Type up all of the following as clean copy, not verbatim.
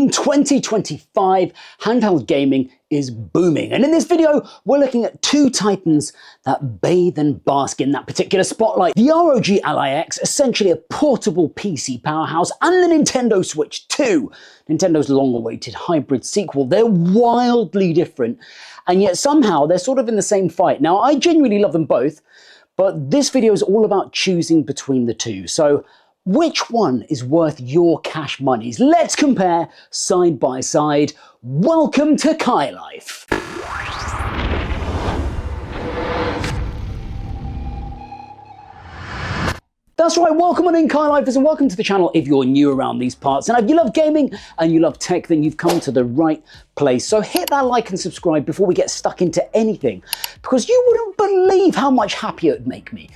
In 2025, handheld gaming is booming. And in this video, we're looking at two titans that bathe and bask in that particular spotlight. The ROG Ally X, essentially a portable PC powerhouse, and the Nintendo Switch 2, Nintendo's long-awaited hybrid sequel. They're wildly different, and yet somehow they're sort of in the same fight. Now, I genuinely love them both, but this video is all about choosing between the two. So, which one is worth your cash monies? Let's compare side by side. Welcome to CaiLife. That's right, welcome on in CaiLifers and welcome to the channel if you're new around these parts. And if you love gaming and you love tech, then you've come to the right place. So hit that like and subscribe before we get stuck into anything, because you wouldn't believe how much happier it would make me.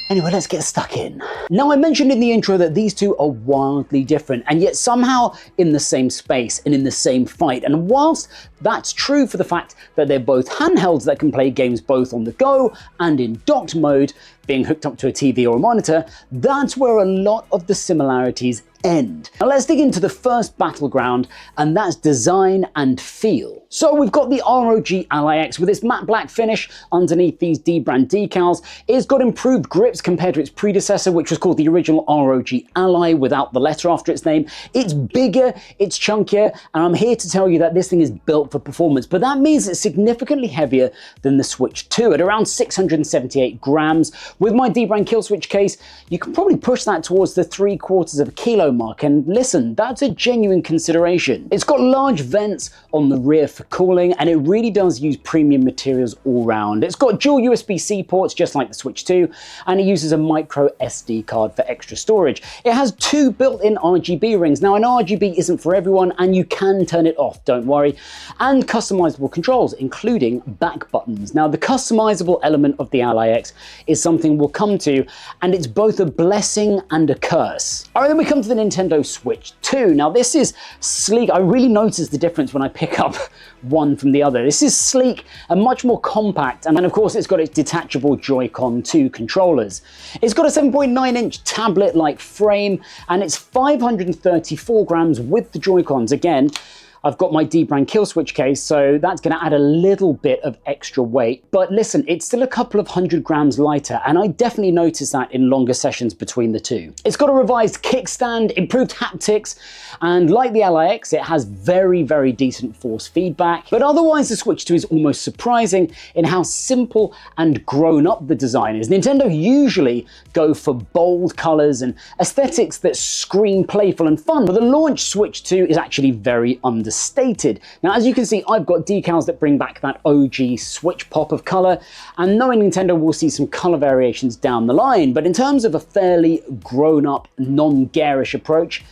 Anyway, let's get stuck in. Now, I mentioned in the intro that these two are wildly different, and yet somehow in the same space and in the same fight. And whilst that's true for the fact that they're both handhelds that can play games both on the go and in docked mode, being hooked up to a TV or a monitor, that's where a lot of the similarities end. Now let's dig into the first battleground, and that's design and feel. So we've got the ROG Ally X with its matte black finish underneath these D brand decals. It's got improved grips compared to its predecessor, which was called the original ROG Ally without the letter after its name. It's bigger, it's chunkier, and I'm here to tell you that this thing is built for performance, but that means it's significantly heavier than the Switch 2 at around 678 grams. With my D brand kill switch case, you can probably push that towards the 3/4 of a kilo mark, and listen, that's a genuine consideration. It's got large vents on the rear for cooling, and it really does use premium materials all round. It's got dual USB-C ports just like the Switch 2, and it uses a micro SD card for extra storage. It has two built-in RGB rings. Now, an RGB isn't for everyone, and you can turn it off, don't worry, and customizable controls, including back buttons. Now, the customizable element of the Ally X is something we'll come to, and it's both a blessing and a curse. All right, then we come to the Nintendo Switch 2. Now, this is sleek. I really notice the difference when I pick up one from the other. This is sleek and much more compact, and then of course it's got its detachable Joy-Con 2 controllers. It's got a 7.9-inch tablet-like frame, and it's 534 grams with the Joy-Cons. Again, I've got my D brand kill switch case, so that's going to add a little bit of extra weight. But listen, it's still a couple of 100 grams lighter, and I definitely notice that in longer sessions between the two. It's got a revised kickstand, improved haptics, and like the Ally X, it has very, very decent force feedback. But otherwise, the Switch 2 is almost surprising in how simple and grown up the design is. Nintendo usually go for bold colors and aesthetics that scream playful and fun, but the launch Switch 2 is actually very understated. Now, as you can see, I've got decals that bring back that OG Switch pop of color, and knowing Nintendo, will see some color variations down the line. But in terms of a fairly grown-up, non-garish approach,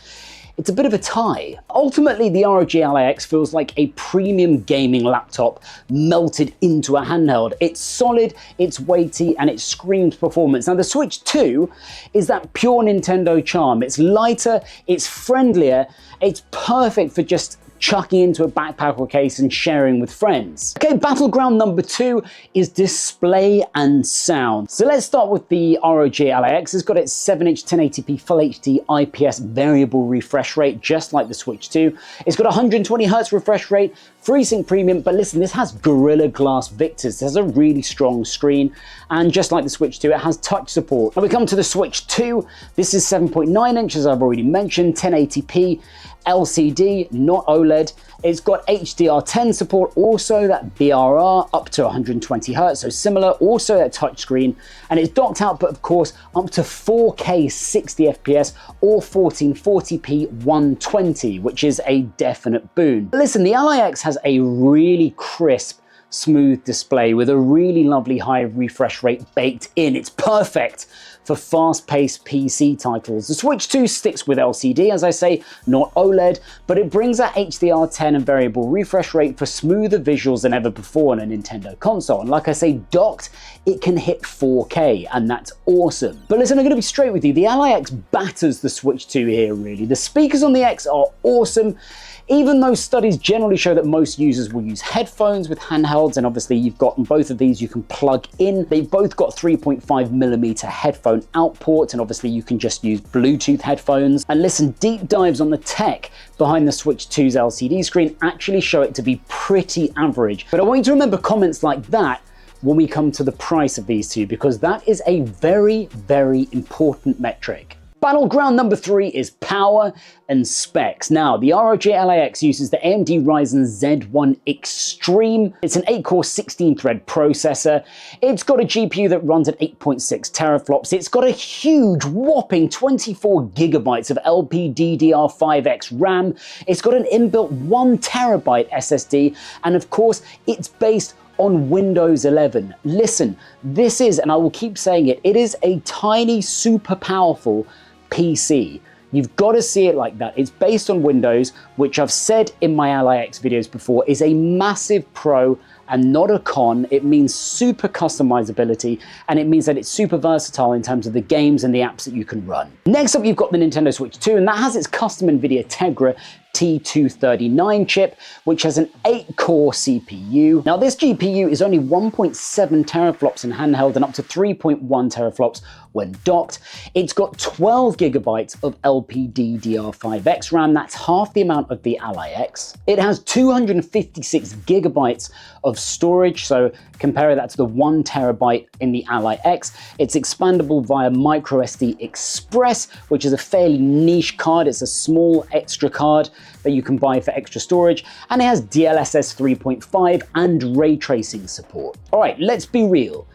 it's a bit of a tie. Ultimately, the ROG Ally X feels like a premium gaming laptop melted into a handheld. It's solid, it's weighty, and it screams performance. Now, the Switch 2 is that pure Nintendo charm. It's lighter, it's friendlier, it's perfect for just chucking into a backpack or case and sharing with friends. Okay, battleground number 2 is display and sound. So let's start with the ROG Ally X. It's got its 7-inch 1080p Full HD IPS variable refresh rate, just like the Switch 2. It's got 120 Hz refresh rate, FreeSync Premium, but listen, this has Gorilla Glass Victus. This has a really strong screen, and just like the Switch 2, it has touch support. Now we come to the Switch 2. This is 7.9 inches, as I've already mentioned, 1080p, LCD, not OLED. It's got HDR10 support, also that BRR up to 120 Hz, so similar, also that touchscreen, and it's docked output, of course, up to 4K 60 FPS or 1440p 120, which is a definite boon. But listen, the Ally X has a really crisp, smooth display with a really lovely high refresh rate baked in. It's perfect for fast-paced PC titles. The Switch 2 sticks with LCD, as I say, not OLED, but it brings that HDR10 and variable refresh rate for smoother visuals than ever before on a Nintendo console. And like I say, docked, it can hit 4K, and that's awesome. But listen, I'm gonna be straight with you. The Ally X batters the Switch 2 here, really. The speakers on the X are awesome. Even though studies generally show that most users will use headphones with handhelds, and obviously you've got both of these you can plug in. They've both got 3.5mm headphone out ports, and obviously you can just use Bluetooth headphones. And listen, deep dives on the tech behind the Switch 2's LCD screen actually show it to be pretty average. But I want you to remember comments like that when we come to the price of these two, because that is a very, very important metric. Battleground number 3 is power and specs. Now, the ROG Ally X uses the AMD Ryzen Z1 Extreme. It's an 8-core 16-thread processor. It's got a GPU that runs at 8.6 teraflops. It's got a huge, whopping 24 gigabytes of LPDDR5X RAM. It's got an inbuilt 1 terabyte SSD, and of course, it's based on Windows 11. Listen, this is, and I will keep saying it, it is a tiny, super powerful PC. You've got to see it like that. It's based on Windows, which I've said in my Ally X videos before is a massive pro and not a con. It means super customizability, and it means that it's super versatile in terms of the games and the apps that you can run. Next up, you've got the Nintendo Switch 2, and that has its custom NVIDIA Tegra T239 chip, which has an 8-core CPU. Now, this GPU is only 1.7 teraflops in handheld and up to 3.1 teraflops when docked. It's got 12 gigabytes of LPDDR5X RAM. That's half the amount of the Ally X. It has 256 gigabytes of storage, so compare that to the 1 terabyte in the Ally X. It's expandable via microSD Express, which is a fairly niche card. It's a small extra card that you can buy for extra storage, and it has DLSS 3.5 and ray tracing support. All right, let's be real.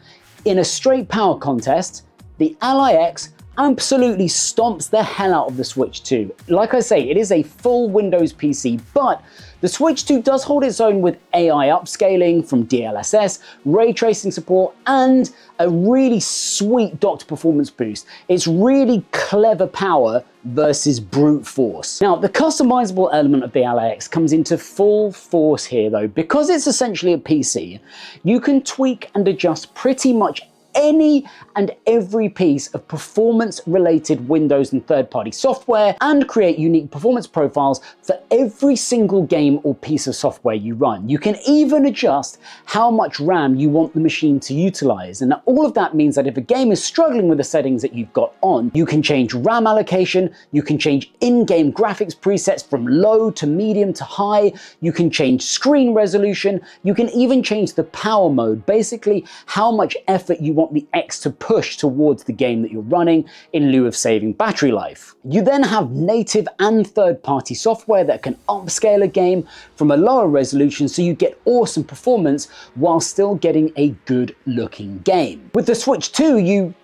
In a straight power contest, the Ally X absolutely stomps the hell out of the Switch 2. Like I say, it is a full Windows PC, but the Switch 2 does hold its own with AI upscaling from DLSS, ray tracing support, and a really sweet docked performance boost. It's really clever power versus brute force. Now, the customizable element of the Ally X comes into full force here though. Because it's essentially a PC, you can tweak and adjust pretty much any and every piece of performance-related Windows and third-party software, and create unique performance profiles for every single game or piece of software you run. You can even adjust how much RAM you want the machine to utilize, and all of that means that if a game is struggling with the settings that you've got on, you can change RAM allocation, you can change in-game graphics presets from low to medium to high, you can change screen resolution, you can even change the power mode, basically how much effort you want the X to push towards the game that you're running in lieu of saving battery life. You then have native and third-party software that can upscale a game from a lower resolution so you get awesome performance while still getting a good looking game. With the Switch 2, you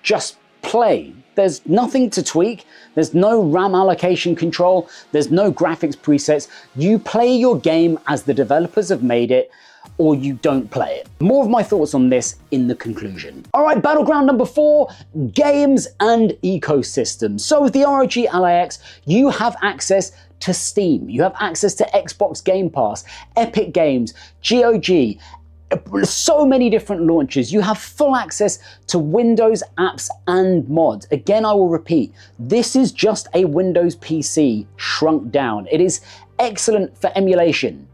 just play. There's nothing to tweak, there's no RAM allocation control, there's no graphics presets. You play your game as the developers have made it, or you don't play it. More of my thoughts on this in the conclusion. All right, battleground number 4, games and ecosystems. So with the ROG Ally X, you have access to Steam, you have access to Xbox Game Pass, Epic Games, GOG, so many different launchers. You have full access to Windows apps and mods. Again, I will repeat, this is just a Windows PC shrunk down. It is excellent for emulation.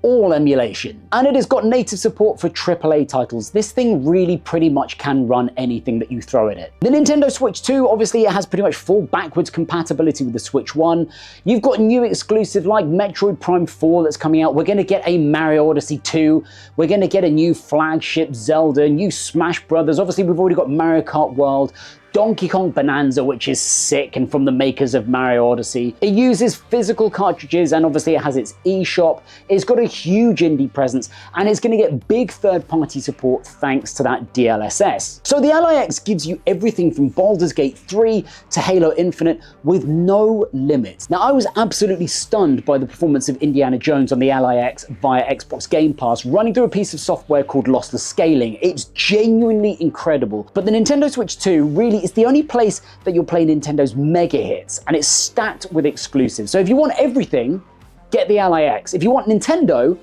All emulation. And it has got native support for AAA titles. This thing really pretty much can run anything that you throw at it. The Nintendo Switch 2, obviously it has pretty much full backwards compatibility with the Switch 1. You've got new exclusive like Metroid Prime 4 that's coming out. We're going to get a Mario Odyssey 2. We're going to get a new flagship Zelda, new Smash Brothers. Obviously we've already got Mario Kart World, Donkey Kong Bonanza, which is sick and from the makers of Mario Odyssey. It uses physical cartridges and obviously it has its eShop. It's got a huge indie presence and it's going to get big third-party support thanks to that DLSS. So the Ally X gives you everything from Baldur's Gate 3 to Halo Infinite with no limits. Now, I was absolutely stunned by the performance of Indiana Jones on the Ally X via Xbox Game Pass, running through a piece of software called lossless scaling. It's genuinely incredible. But the Nintendo Switch 2 really is the only place that you'll play Nintendo's mega hits, and it's stacked with exclusives. So if you want everything, get the Ally X. If you want Nintendo,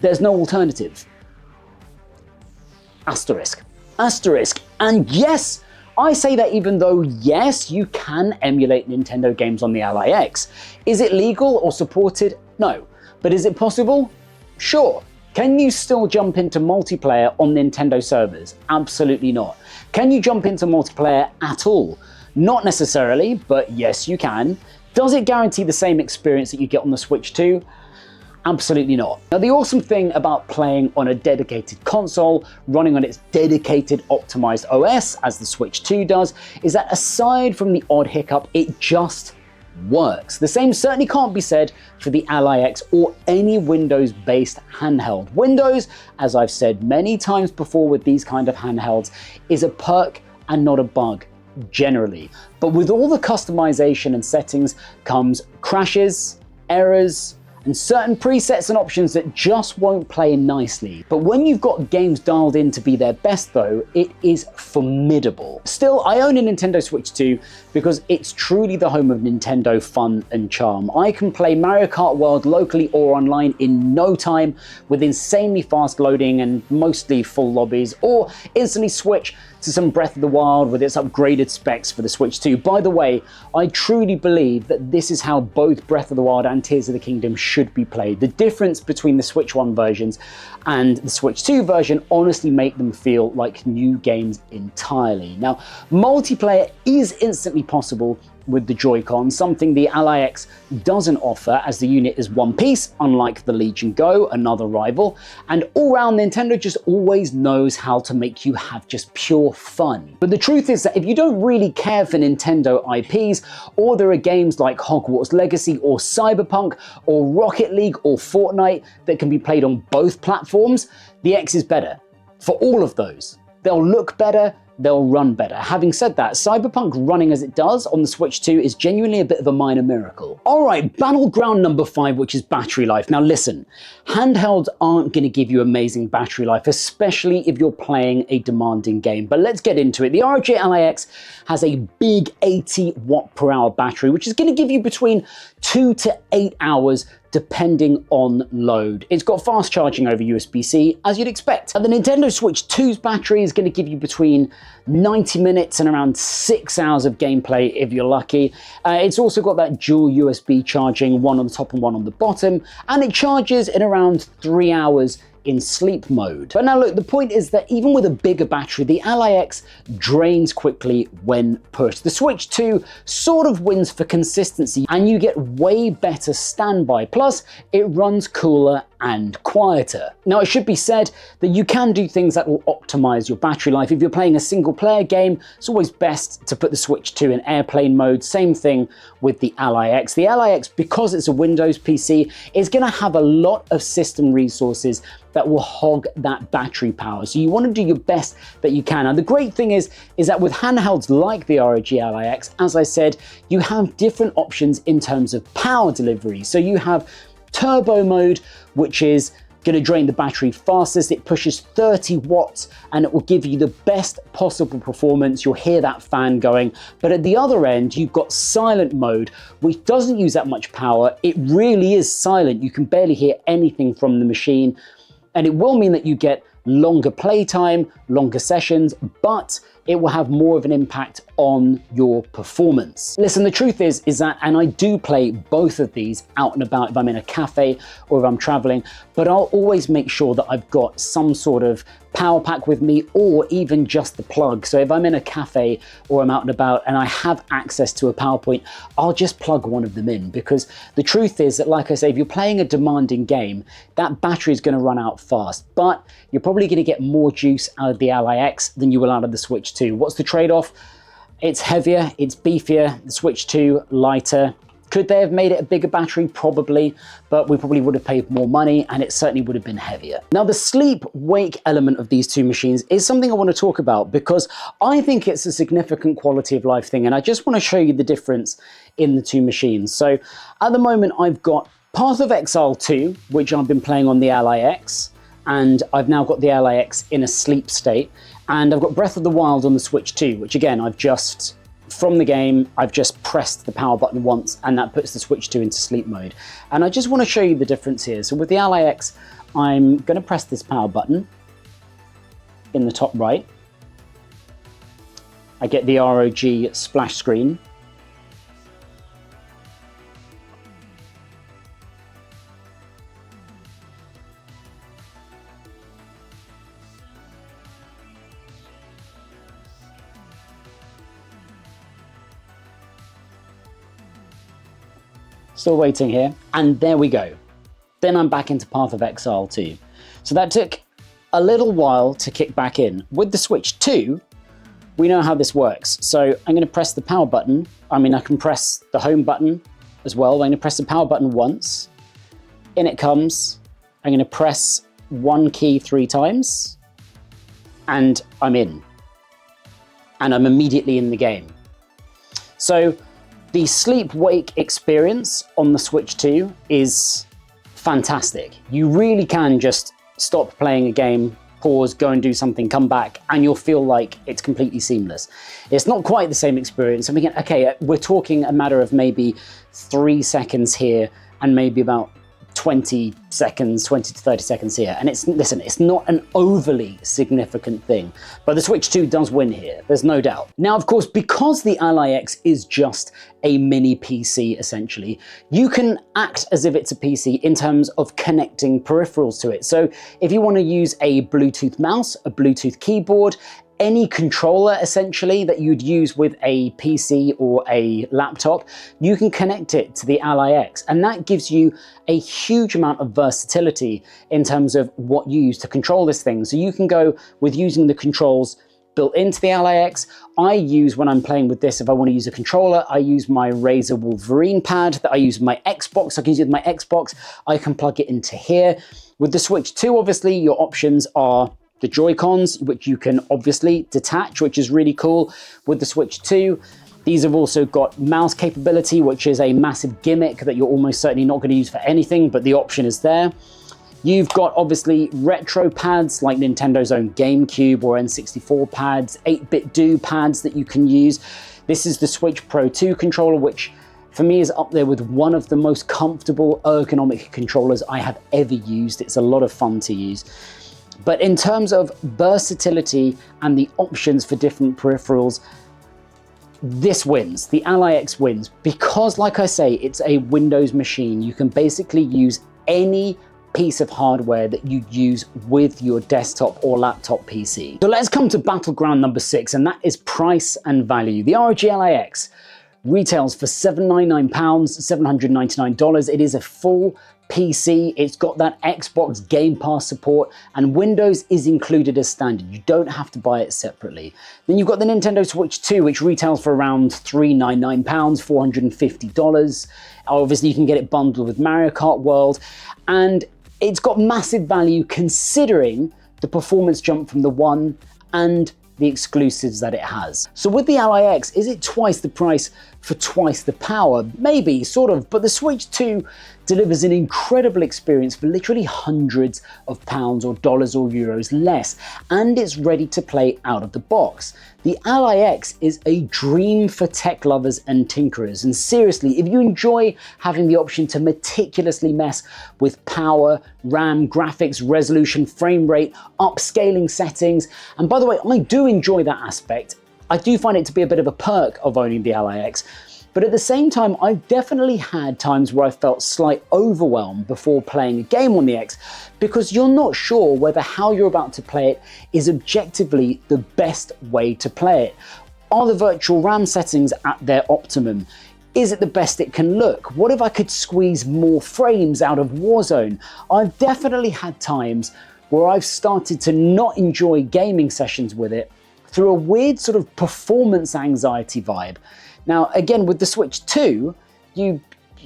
there's no alternative. Asterisk. Asterisk. And yes, I say that even though, yes, you can emulate Nintendo games on the Ally X. Is it legal or supported? No. But is it possible? Sure. Can you still jump into multiplayer on Nintendo servers? Absolutely not. Can you jump into multiplayer at all? Not necessarily, but yes, you can. Does it guarantee the same experience that you get on the Switch 2? Absolutely not. Now, the awesome thing about playing on a dedicated console, running on its dedicated optimized OS, as the Switch 2 does, is that aside from the odd hiccup, it just works. The same certainly can't be said for the Ally X or any Windows-based handheld. Windows, as I've said many times before with these kind of handhelds, is a perk and not a bug, generally. But with all the customization and settings comes crashes, errors, and certain presets and options that just won't play nicely. But when you've got games dialed in to be their best though, it is formidable. Still, I own a Nintendo Switch 2 because it's truly the home of Nintendo fun and charm. I can play Mario Kart World locally or online in no time with insanely fast loading and mostly full lobbies, or instantly switch to some Breath of the Wild with its upgraded specs for the Switch 2. By the way, I truly believe that this is how both Breath of the Wild and Tears of the Kingdom should be played. The difference between the Switch 1 versions and the Switch 2 version honestly make them feel like new games entirely. Now, multiplayer is instantly possible with the Joy-Con, something the Ally X doesn't offer, as the unit is one piece, unlike the Legion Go, another rival, and all-round Nintendo just always knows how to make you have just pure fun. But the truth is that if you don't really care for Nintendo IPs, or there are games like Hogwarts Legacy or Cyberpunk or Rocket League or Fortnite that can be played on both platforms, the X is better. For all of those. They'll look better, they'll run better. Having said that, Cyberpunk running as it does on the Switch 2 is genuinely a bit of a minor miracle. Alright, battleground number 5, which is battery life. Now listen, handhelds aren't going to give you amazing battery life, especially if you're playing a demanding game. But let's get into it. The ROG Ally X has a big 80 watt per hour battery, which is going to give you between 2 to 8 hours depending on load. It's got fast charging over USB-C, as you'd expect. And the Nintendo Switch 2's battery is going to give you between 90 minutes and around 6 hours of gameplay if you're lucky. It's also got that dual USB charging, one on the top and one on the bottom, and it charges in around 3 hours in sleep mode. But now look, the point is that even with a bigger battery, the Ally X drains quickly when pushed. The Switch 2 sort of wins for consistency, and you get way better standby. Plus, it runs cooler and quieter. Now, it should be said that you can do things that will optimize your battery life. If you're playing a single player game, it's always best to put the Switch 2 in airplane mode. Same thing with the Ally X. The Ally X, because it's a Windows PC, is going to have a lot of system resources that will hog that battery power. So you want to do your best that you can. And the great thing is that with handhelds like the ROG Ally X, as I said, you have different options in terms of power delivery. So you have turbo mode, which is going to drain the battery fastest. It pushes 30 watts and it will give you the best possible performance. You'll hear that fan going. But at the other end, you've got silent mode, which doesn't use that much power. It really is silent. You can barely hear anything from the machine. And it will mean that you get longer playtime, longer sessions, but it will have more of an impact on your performance. Listen, the truth is that, and I do play both of these out and about if I'm in a cafe or if I'm traveling, but I'll always make sure that I've got some sort of power pack with me, or even just the plug. So if I'm in a cafe or I'm out and about and I have access to a power point, I'll just plug one of them in, because the truth is that, like I say, if you're playing a demanding game, that battery is going to run out fast, but you're probably going to get more juice out of the Ally X than you will out of the Switch 2. What's the trade-off? It's heavier, it's beefier, the Switch 2 lighter. Could they have made it a bigger battery? Probably, but we probably would have paid more money and it certainly would have been heavier. Now, the sleep-wake element of these two machines is something I want to talk about, because I think it's a significant quality of life thing, and I just want to show you the difference in the two machines. So at the moment, I've got Path of Exile 2, which I've been playing on the Ally X, and I've now got the Ally X in a sleep state, and I've got Breath of the Wild on the Switch 2, which again, from the game, I've just pressed the power button once and that puts the Switch 2 into sleep mode. And I just want to show you the difference here. So with the Ally X, I'm going to press this power button in the top right. I get the ROG splash screen. Still waiting here, and there we go. Then I'm back into Path of Exile 2. So that took a little while to kick back in. With the Switch 2, we know how this works. So I'm gonna press the power button. I can press the home button as well. I'm gonna press the power button once. In it comes. I'm gonna press one key 3 times, and I'm in. And I'm immediately in the game. So the sleep-wake experience on the Switch 2 is fantastic. You really can just stop playing a game, pause, go and do something, come back, and you'll feel like it's completely seamless. It's not quite the same experience. I mean, okay, we're talking a matter of maybe 3 seconds here and maybe about 20 seconds, 20 to 30 seconds here. And listen, it's not an overly significant thing, but the Switch 2 does win here, there's no doubt. Now, of course, because the Ally X is just a mini PC, essentially, you can act as if it's a PC in terms of connecting peripherals to it. So if you want to use a Bluetooth mouse, a Bluetooth keyboard, any controller essentially that you'd use with a PC or a laptop, you can connect it to the Ally X, and that gives you a huge amount of versatility in terms of what you use to control this thing. So you can go with using the controls built into the Ally X. I use, when I'm playing with this, if I want to use a controller, I use my Razer Wolverine pad that I use with my Xbox. I can use it with my Xbox. I can plug it into here. With the Switch 2, obviously, your options are the Joy-Cons, which you can obviously detach, which is really cool with the Switch 2. These have also got mouse capability, which is a massive gimmick that you're almost certainly not going to use for anything, but the option is there. You've got obviously retro pads like Nintendo's own GameCube or N64 pads, 8-bit do pads that you can use. This is the Switch Pro 2 controller, which for me is up there with one of the most comfortable ergonomic controllers I have ever used. It's a lot of fun to use. But in terms of versatility and the options for different peripherals, this wins. The Ally X wins because, like I say, it's a Windows machine. You can basically use any piece of hardware that you use with your desktop or laptop PC. So let's come to battleground number 6, and that is price and value. The ROG Ally X retails for £799, $799. It is a full PC, it's got that Xbox Game Pass support, and Windows is included as standard. You don't have to buy it separately. Then you've got the Nintendo Switch 2, which retails for around £399, $450. Obviously, you can get it bundled with Mario Kart World, and it's got massive value considering the performance jump from the One and the exclusives that it has. So with the Ally X, is it twice the price for twice the power? Maybe, sort of, but the Switch 2 delivers an incredible experience for literally hundreds of pounds or dollars or euros less, and it's ready to play out of the box. The Ally X is a dream for tech lovers and tinkerers, and seriously, if you enjoy having the option to meticulously mess with power, RAM, graphics, resolution, frame rate, upscaling settings, and by the way, I do enjoy that aspect. I do find it to be a bit of a perk of owning the Ally X, but at the same time, I've definitely had times where I felt slight overwhelm before playing a game on the X, because you're not sure whether how you're about to play it is objectively the best way to play it. Are the virtual RAM settings at their optimum? Is it the best it can look? What if I could squeeze more frames out of Warzone? I've definitely had times where I've started to not enjoy gaming sessions with it through a weird sort of performance anxiety vibe. Now, again, with the Switch 2, you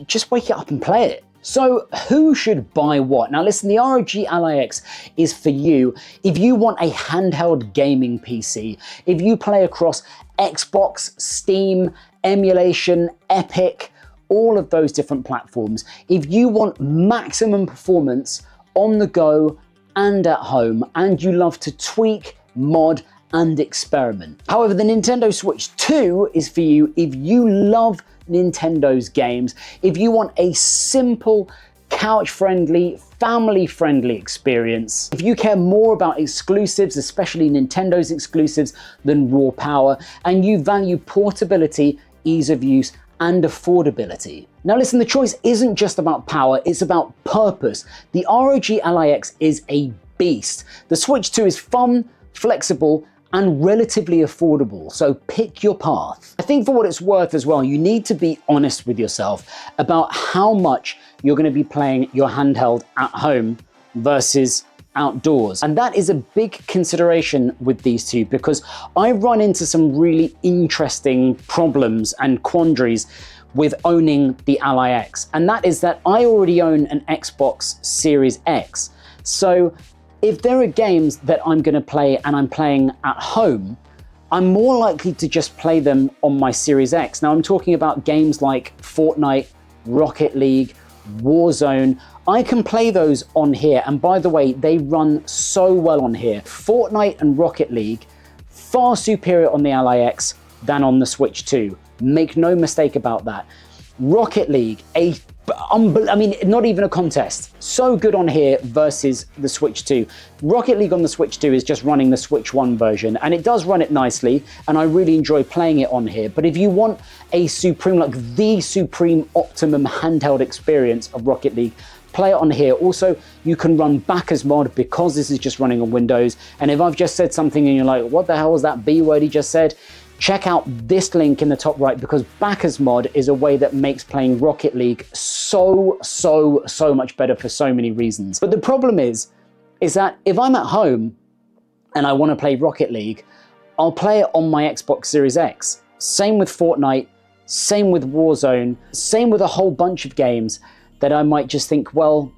just wake it up and play it. So who should buy what? Now listen, the ROG Ally X is for you if you want a handheld gaming PC, if you play across Xbox, Steam, emulation, Epic, all of those different platforms. If you want maximum performance on the go and at home, and you love to tweak, mod, and experiment. However, the Nintendo Switch 2 is for you if you love Nintendo's games, if you want a simple, couch-friendly, family-friendly experience. If you care more about exclusives, especially Nintendo's exclusives, than raw power, and you value portability, ease of use, and affordability. Now listen, the choice isn't just about power, it's about purpose. The ROG Ally X is a beast. The Switch 2 is fun, flexible, and relatively affordable, so pick your path. I think for what it's worth as well, you need to be honest with yourself about how much you're going to be playing your handheld at home versus outdoors. And that is a big consideration with these two, because I run into some really interesting problems and quandaries with owning the Ally X. And that is that I already own an Xbox Series X. So if there are games that I'm going to play and I'm playing at home, I'm more likely to just play them on my Series X. Now I'm talking about games like Fortnite, Rocket League, Warzone. I can play those on here, and by the way, they run so well on here. Fortnite and Rocket League, far superior on the Ally X than on the Switch 2. Make no mistake about that. Rocket League, not even a contest. So good on here versus the Switch 2. Rocket League on the Switch 2 is just running the Switch 1 version, and it does run it nicely, and I really enjoy playing it on here. But if you want a supreme, like the supreme optimum handheld experience of Rocket League, play it on here. Also, you can run Backers mod because this is just running on Windows. And if I've just said something and you're like, what the hell was that B word he just said? Check out this link in the top right, because Backers mod is a way that makes playing Rocket League so much better for so many reasons. But the problem is that if I'm at home and I want to play Rocket League, I'll play it on my Xbox Series X. Same with Fortnite, same with Warzone, same with a whole bunch of games that I might just think, well,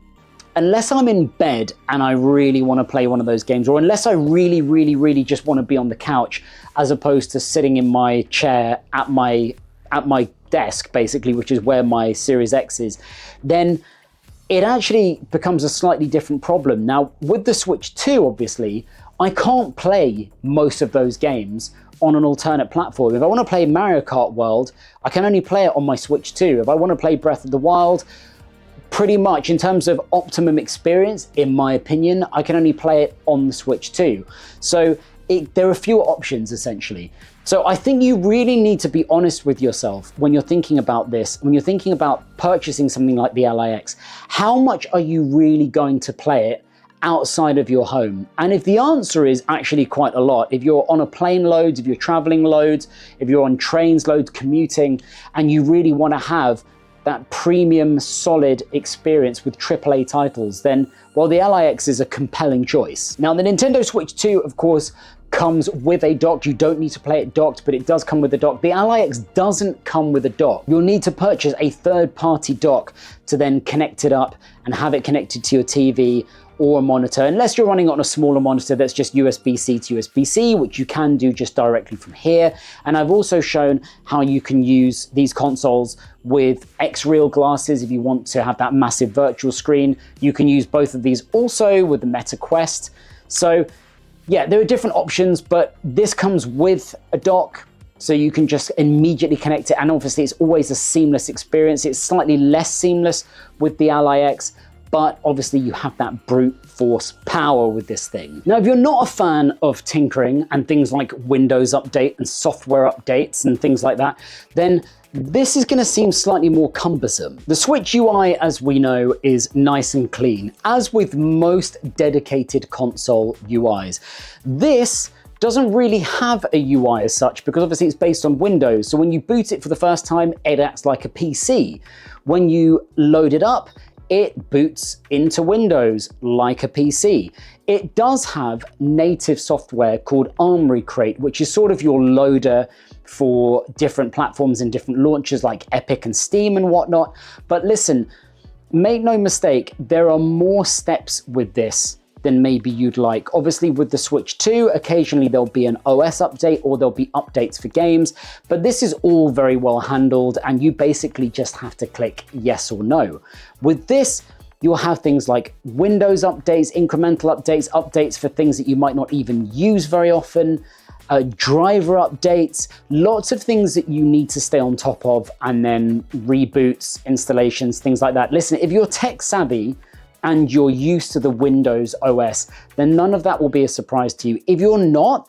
unless I'm in bed and I really want to play one of those games, or unless I really just want to be on the couch as opposed to sitting in my chair at my desk, basically, which is where my Series X is, then it actually becomes a slightly different problem. Now, with the Switch 2, obviously, I can't play most of those games on an alternate platform. If I want to play Mario Kart World, I can only play it on my Switch 2. If I want to play Breath of the Wild, pretty much in terms of optimum experience, in my opinion, I can only play it on the Switch 2. So there are fewer options, essentially. So I think you really need to be honest with yourself when you're thinking about this, when you're thinking about purchasing something like the Ally X. How much are you really going to play it outside of your home? And if the answer is actually quite a lot, if you're on a plane loads, if you're traveling loads, if you're on trains loads, commuting, and you really want to have that premium, solid experience with AAA titles, then, well, the Ally X is a compelling choice. Now, the Nintendo Switch 2, of course, comes with a dock. You don't need to play it docked, but it does come with a dock. The Ally X doesn't come with a dock. You'll need to purchase a third-party dock to then connect it up and have it connected to your TV or a monitor, unless you're running on a smaller monitor that's just USB-C to USB-C, which you can do just directly from here. And I've also shown how you can use these consoles with X-Real glasses if you want to have that massive virtual screen. You can use both of these also with the Meta Quest. So yeah, there are different options, but this comes with a dock, so you can just immediately connect it. And obviously it's always a seamless experience. It's slightly less seamless with the Ally X, but obviously you have that brute force power with this thing. Now, if you're not a fan of tinkering and things like Windows Update and software updates and things like that, then this is going to seem slightly more cumbersome. The Switch UI, as we know, is nice and clean, as with most dedicated console UIs. This doesn't really have a UI as such, because obviously it's based on Windows. So when you boot it for the first time, it acts like a PC. When you load it up, it boots into Windows like a PC. It does have native software called Armoury Crate, which is sort of your loader for different platforms and different launchers like Epic and Steam and whatnot. But listen, make no mistake, there are more steps with this than maybe you'd like. Obviously with the Switch 2, occasionally there'll be an OS update or there'll be updates for games, but this is all very well handled and you basically just have to click yes or no. With this, you'll have things like Windows updates, incremental updates, updates for things that you might not even use very often. driver updates, lots of things that you need to stay on top of, and then reboots, installations, things like that. Listen, if you're tech savvy and you're used to the Windows OS, then none of that will be a surprise to you. If you're not,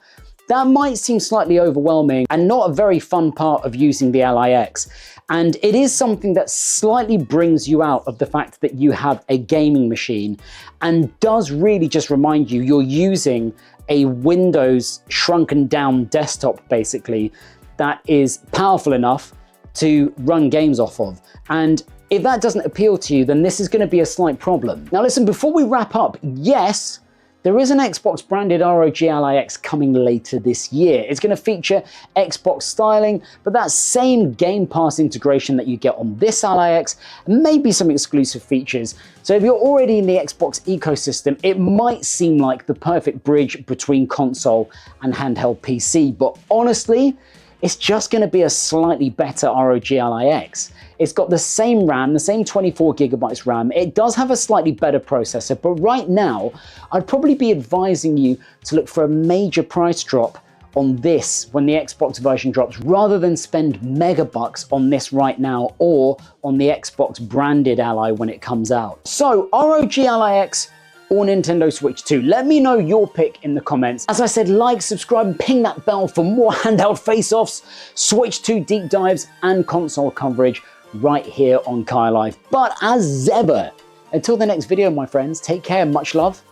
that might seem slightly overwhelming and not a very fun part of using the Ally X. And it is something that slightly brings you out of the fact that you have a gaming machine and does really just remind you you're using a Windows shrunken down desktop, basically, that is powerful enough to run games off of. And if that doesn't appeal to you, then this is going to be a slight problem. Now listen, before we wrap up, yes, there is an Xbox branded ROG Ally X coming later this year. It's going to feature Xbox styling, but that same Game Pass integration that you get on this Ally X, and maybe some exclusive features. So if you're already in the Xbox ecosystem, it might seem like the perfect bridge between console and handheld PC, but honestly, it's just going to be a slightly better ROG Ally X. It's got the same RAM, the same 24 gigabytes RAM. It does have a slightly better processor, but right now, I'd probably be advising you to look for a major price drop on this when the Xbox version drops, rather than spend megabucks on this right now or on the Xbox branded Ally when it comes out. So ROG Ally X or Nintendo Switch 2? Let me know your pick in the comments. As I said, like, subscribe, and ping that bell for more handheld face-offs, Switch 2 deep dives, and console coverage right here on CaiLife. But as ever, until the next video, my friends, take care, much love,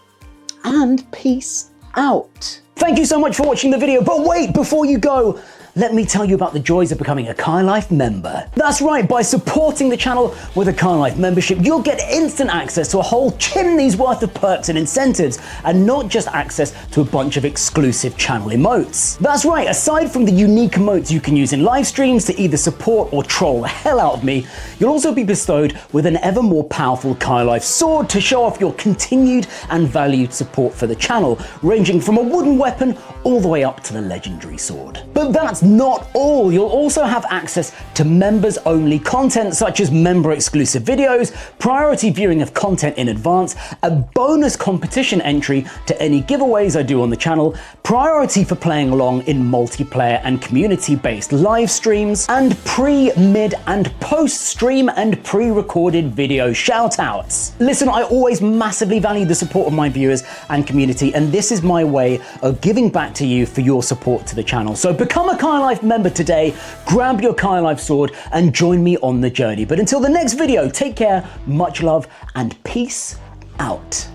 and peace out. Thank you so much for watching the video, but wait, before you go, let me tell you about the joys of becoming a CaiLife member. That's right, by supporting the channel with a CaiLife membership, you'll get instant access to a whole chimney's worth of perks and incentives, and not just access to a bunch of exclusive channel emotes. That's right, aside from the unique emotes you can use in live streams to either support or troll the hell out of me, you'll also be bestowed with an ever more powerful CaiLife sword to show off your continued and valued support for the channel, ranging from a wooden weapon all the way up to the legendary sword. But that's not all. You'll also have access to members-only content, such as member-exclusive videos, priority viewing of content in advance, a bonus competition entry to any giveaways I do on the channel, priority for playing along in multiplayer and community-based live streams, and pre, mid, and post-stream and pre-recorded video shoutouts. Listen, I always massively value the support of my viewers and community, and this is my way of giving back to you for your support to the channel. So become a CaiLife member today, grab your CaiLife sword, and join me on the journey. But until the next video, take care, much love, and peace out.